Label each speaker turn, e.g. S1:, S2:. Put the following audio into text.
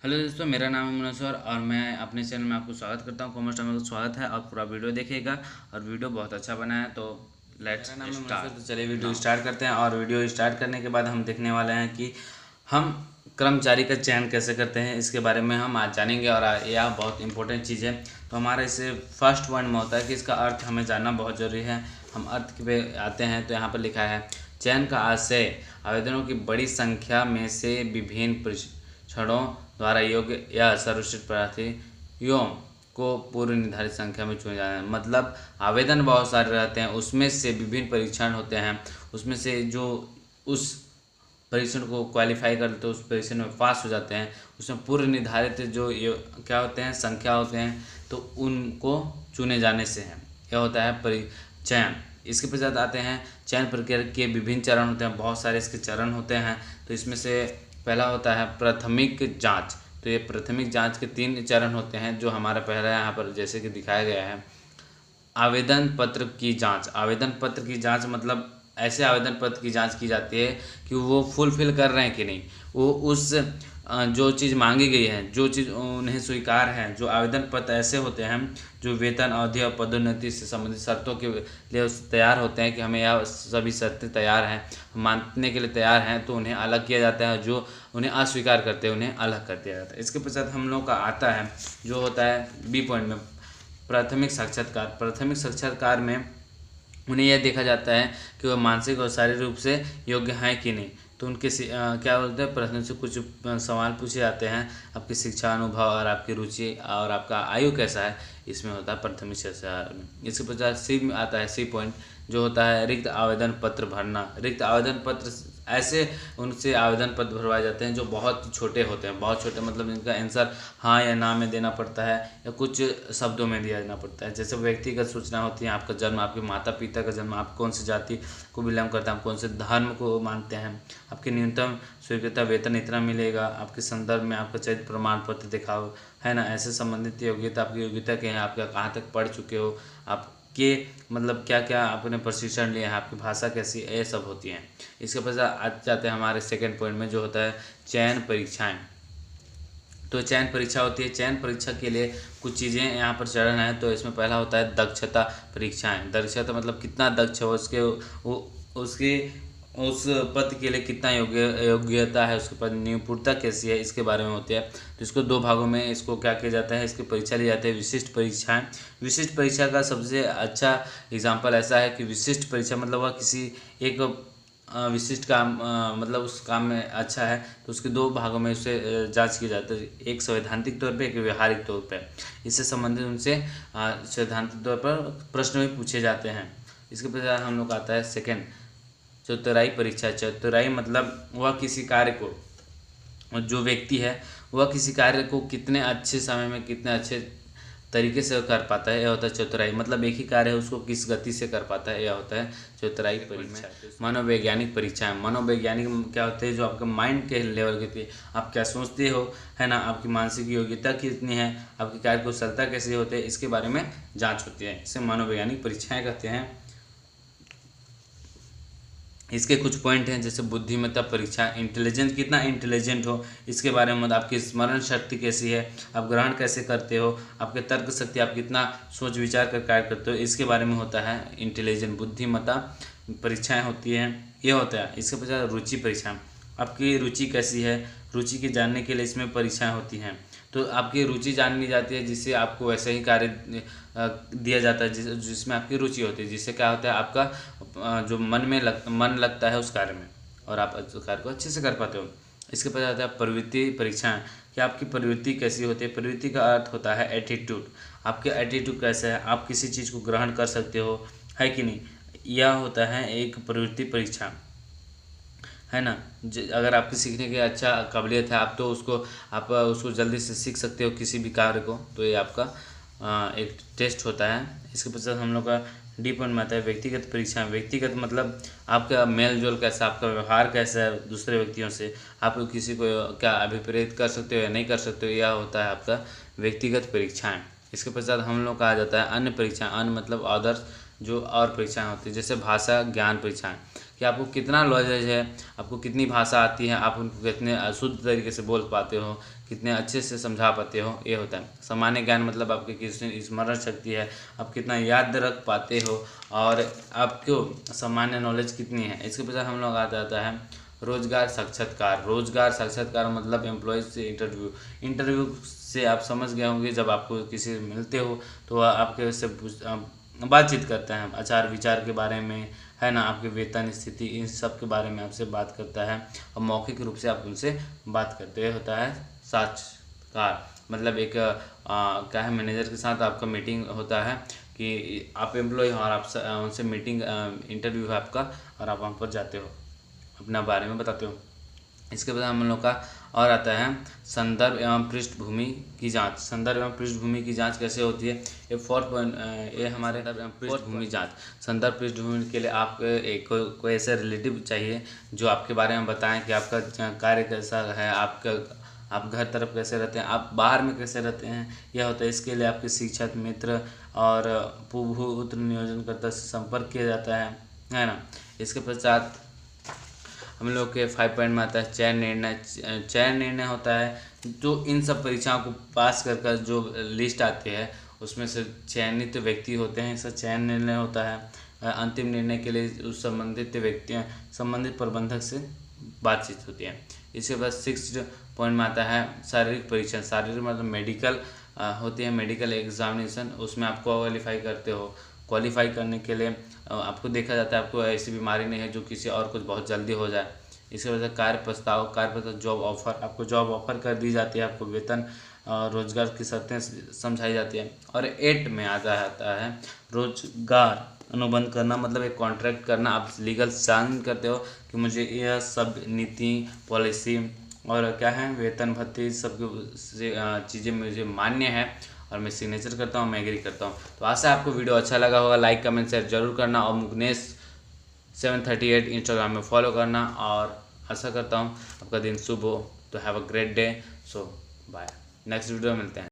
S1: Hello दोस्तों, मेरा नाम है मुनस्वर और मैं अपने चैनल में आपको स्वागत करता हूँ। कॉमर्स टाइम में स्वागत है और पूरा वीडियो देखिएगा और वीडियो बहुत अच्छा बना है। तो लेट्स स्टार्ट। तो चलिए वीडियो स्टार्ट करते हैं। और वीडियो स्टार्ट करने के बाद हम देखने वाले हैं कि हम कर्मचारी का चयन कैसे करते हैं, इसके बारे में हम आज जानेंगे। और यह बहुत इंपॉर्टेंट चीज़ है। तो हमारा इससे फर्स्ट पॉइंट में होता है कि इसका अर्थ हमें जानना बहुत ज़रूरी है। हम अर्थ पे आते हैं तो यहाँ पर लिखा है, चयन का आशय आवेदनों की बड़ी संख्या में से विभिन्न क्षणों द्वारा योग्य या सर्वश्रेष्ठ प्रार्थियों को पूर्व निर्धारित संख्या में चुने जाना है। मतलब आवेदन बहुत सारे रहते हैं, उसमें से विभिन्न परीक्षण होते हैं, उसमें से जो उस परीक्षण को क्वालिफाई कर लेते हैं, उस परीक्षण में पास हो जाते हैं, उसमें पूर्व निर्धारित जो क्या होते हैं संख्या होते हैं, तो उनको चुने जाने से है। यह होता है परिचयन। इसके पश्चात आते हैं चयन प्रक्रिया के विभिन्न चरण होते हैं, बहुत सारे इसके चरण होते हैं। तो इसमें से पहला होता है प्राथमिक जांच। तो ये प्राथमिक जांच के 3 चरण होते हैं, जो हमारा पहला यहाँ पर जैसे कि दिखाया गया है। आवेदन पत्र की जांच। आवेदन पत्र की जांच मतलब ऐसे आवेदन पत्र की जांच की जाती है कि वो फुलफिल कर रहे हैं कि नहीं, वो उस जो चीज़ मांगी गई है, जो चीज़ उन्हें स्वीकार है। जो आवेदन पत्र ऐसे होते हैं जो वेतन अवधि और पदोन्नति से संबंधित शर्तों के लिए तैयार होते हैं कि हमें यह सभी शर्तें तैयार हैं, मानने के लिए तैयार हैं, तो उन्हें अलग किया जाता है। जो उन्हें अस्वीकार करते हैं उन्हें अलग कर दिया जाता है। इसके पश्चात हम लोग का आता है जो होता है बी पॉइंट में, प्राथमिक साक्षात्कार। प्राथमिक साक्षात्कार में उन्हें यह देखा जाता है कि वह मानसिक और शारीरिक रूप से योग्य हैं कि नहीं। तो उनके क्या बोलते हैं, प्रश्न से कुछ सवाल पूछे जाते हैं, आपकी शिक्षा अनुभव और आपकी रुचि और आपका आयु कैसा है, इसमें होता है प्राथमिक साक्षात्कार में। इसके पश्चात सी में आता है सी पॉइंट, जो होता है रिक्त आवेदन पत्र भरना। रिक्त आवेदन पत्र ऐसे उनसे आवेदन पत्र भरवाए जाते हैं जो बहुत छोटे होते हैं। बहुत छोटे मतलब इनका आंसर हाँ या ना में देना पड़ता है या कुछ शब्दों में दिया जाना पड़ता है। जैसे व्यक्तिगत सूचना होती है, आपका जन्म, आपके माता पिता का जन्म, आप कौन सी जाति को बिलोंग करते हैं, आप कौन से धर्म को मानते हैं, आपकी न्यूनतम स्वीकृत वेतन इतना मिलेगा, आपके संदर्भ में आपका चरित्र प्रमाण पत्र दिखाओ, है ना। ऐसे संबंधित योग्यता, आपकी योग्यता क्या है, आप कहाँ तक पढ़ चुके हो, आप के मतलब क्या क्या आपने प्रशिक्षण लिया है, आपकी भाषा कैसी, ये सब होती हैं। इसके पश्चात आ जाते हैं हमारे सेकंड पॉइंट में, जो होता है चयन परीक्षाएं। तो चयन परीक्षा होती है। चयन परीक्षा के लिए कुछ चीज़ें यहाँ पर चरण है। तो इसमें पहला होता है दक्षता परीक्षाएं। दक्षता मतलब कितना दक्ष है उसके उस पद के लिए कितना योग्यता है, उसके पद निपुणता कैसी है, इसके बारे में होती है। तो इसको 2 भागों में इसको क्या किया जाता है, इसकी परीक्षा ली जाती है विशिष्ट परीक्षाएं। विशिष्ट परीक्षा का सबसे अच्छा एग्जाम्पल ऐसा है कि विशिष्ट परीक्षा मतलब वह किसी एक विशिष्ट काम मतलब उस काम में अच्छा है, तो उसके 2 भागों में उसे जांच की जाती है। एक सैद्धांतिक तौर पे, एक व्यवहारिक तौर पे। इससे संबंधित उनसे सैद्धांतिक तौर पर प्रश्न भी पूछे जाते हैं। इसके पश्चात हम लोग आता है सेकेंड चतुराई परीक्षा। चतुराई मतलब वह किसी कार्य को, जो व्यक्ति है वह किसी कार्य को कितने अच्छे समय में कितने अच्छे तरीके से कर पाता है, यह होता है चतुराई। मतलब एक ही कार्य है उसको किस गति से कर पाता है, यह होता है चतुराई परीक्षा। मनोवैज्ञानिक परीक्षा है। मनोवैज्ञानिक क्या होते हैं, जो आपके माइंड के लेवल के थे, आप क्या सोचते हो, है ना, आपकी मानसिक योग्यता कितनी है, आपकी कार्यकुशलता कैसी होती है, इसके बारे में जाँच होती है। इसे मनोवैज्ञानिक परीक्षाएँ कहते हैं। इसके कुछ पॉइंट हैं, जैसे बुद्धिमत्ता परीक्षा, इंटेलिजेंस, कितना इंटेलिजेंट हो, इसके बारे में। आपकी स्मरण शक्ति कैसी है, आप ग्रहण कैसे करते हो, आपके तर्क शक्ति, आप कितना सोच विचार कर कार्य करते हो, इसके बारे में होता है इंटेलिजेंट। बुद्धिमत्ता परीक्षाएं होती हैं, ये होता है। इसके पश्चात रुचि परीक्षा, आपकी रुचि कैसी है, रुचि के जानने के लिए इसमें परीक्षाएं होती हैं। तो आपकी रुचि जान ली जाती है, जिससे आपको वैसे ही कार्य दिया जाता है जिसमें आपकी रुचि होती है, जिससे क्या होता है आपका जो मन लगता है उस कार्य में, और आप उस कार्य को अच्छे से कर पाते हो। इसके बाद आता है प्रवृत्ति परीक्षाएं, कि आपकी प्रवृत्ति कैसी होती है। प्रवृत्ति का अर्थ होता है एटीट्यूड, आपके एटीट्यूड कैसा है, आप किसी चीज़ को ग्रहण कर सकते हो, है कि नहीं। यह होता है एक प्रवृत्ति परीक्षा, है ना। अगर आपकी सीखने की अच्छा काबिलियत है, आप उसको जल्दी से सीख सकते हो किसी भी कार्य को, तो ये आपका एक टेस्ट होता है। इसके पश्चात हम लोग का डी पॉइंट में आता है व्यक्तिगत परीक्षा। व्यक्तिगत मतलब आपका मेल जोल कैसा, आपका व्यवहार कैसा है दूसरे व्यक्तियों से, आप किसी को क्या अभिप्रेत कर सकते हो या नहीं कर सकते हो, यह होता है आपका व्यक्तिगत परीक्षाएँ। इसके पश्चात हम लोग का आ जाता है अन्य परीक्षा। अन्य मतलब अदर्स जो और परीक्षाएँ होती है, जैसे भाषा ज्ञान परीक्षाएँ, कि आपको कितना नॉलेज है, आपको कितनी भाषा आती है, आप उनको कितने शुद्ध तरीके से बोल पाते हो, कितने अच्छे से समझा पाते हो, ये होता है। सामान्य ज्ञान मतलब आपकी कितनी स्मरण शक्ति है, आप कितना याद रख पाते हो, और आपको सामान्य नॉलेज कितनी है। इसके पीछे हम लोग आ जाता है रोजगार साक्षात्कार। रोजगार साक्षात्कार मतलब एम्प्लॉयज़ से इंटरव्यू से आप समझ गए होंगे, जब आपको किसी से मिलते हो तो आपके से बातचीत करते हैं, आचार विचार के बारे में, है ना, आपके वेतन स्थिति, इन सब के बारे में आपसे बात करता है, और मौखिक रूप से आप उनसे बात करते होता है साक्षात्कार। मतलब एक क्या है, मैनेजर के साथ आपका मीटिंग होता है कि आप एम्प्लॉय हो और आप उनसे मीटिंग इंटरव्यू है आपका, और आप वहाँ पर जाते हो, अपना बारे में बताते हो। इसके बाद हम लोग का और आता है संदर्भ एवं पृष्ठभूमि की जांच। संदर्भ एवं पृष्ठभूमि की जांच कैसे होती है, ये 4 पॉइंट, ये हमारे पृष्ठभूमि जांच। संदर्भ पृष्ठभूमि के लिए आप एक कोई ऐसा रिलेटिव चाहिए जो आपके बारे में बताएं कि आपका कार्य कैसा है, आप घर तरफ कैसे रहते हैं, आप बाहर में कैसे रहते हैं, यह होता है। इसके लिए आपके शिक्षक मित्र और पुत्र नियोजनकर्ता से संपर्क किया जाता है ना। इसके पश्चात हम लोग के 5 पॉइंट में आता है चयन निर्णय। चयन निर्णय होता है जो इन सब परीक्षाओं को पास कर जो लिस्ट आती है उसमें से चयनित व्यक्ति होते हैं, इसका चयन निर्णय होता है। अंतिम निर्णय के लिए उस संबंधित प्रबंधक से बातचीत होती है। इसके बाद 6 पॉइंट में आता है शारीरिक परीक्षण। शारीरिक मतलब मेडिकल होती है, मेडिकल एग्जामिनेशन, उसमें आपको क्वालिफाई करते हो। क्वालिफाई करने के लिए आपको देखा जाता है आपको ऐसी बीमारी नहीं है जो किसी और कुछ बहुत जल्दी हो जाए। इसके वजह से कार्य प्रस्ताव जॉब ऑफर, आपको जॉब ऑफर कर दी जाती है, आपको वेतन रोजगार की शर्तें समझाई जाती है। और 8 में आ जाता है रोजगार अनुबंध करना, मतलब एक कॉन्ट्रैक्ट करना। आप लीगल साइन करते हो कि मुझे यह सब नीति पॉलिसी और क्या है वेतन भत्ते सब चीज़ें मुझे मान्य है, और मैं सिग्नेचर करता हूँ, मैं एग्री करता हूँ। तो आशा आपको वीडियो अच्छा लगा होगा, लाइक कमेंट शेयर जरूर करना, और मुगनेश 738 इंस्टाग्राम में फॉलो करना। और आशा करता हूँ आपका दिन शुभ हो। तो have a great day. So bye, next video में मिलते हैं।